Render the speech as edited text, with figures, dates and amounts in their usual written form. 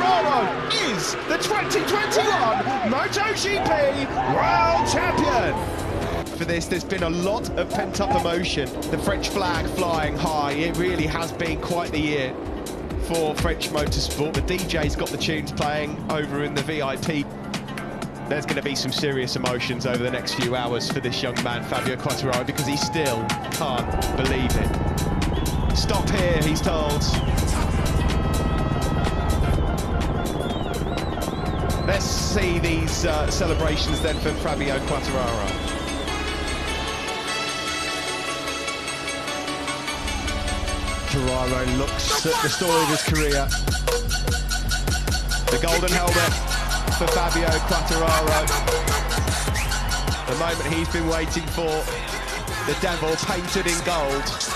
Quartararo is the 2021 MotoGP World Champion. For this, there's been a lot of pent-up emotion. The French flag flying high. It really has been quite the year for French motorsport. The DJ's got the tunes playing over in the VIP. There's going to be some serious emotions over the next few hours for this young man, Fabio Quartararo, because he still can't believe it. Stop here, he's told. Let's see these celebrations then for Fabio Quartararo. Quartararo looks at the story of his career. The golden helmet for Fabio Quartararo. The moment he's been waiting for. The devil painted in gold.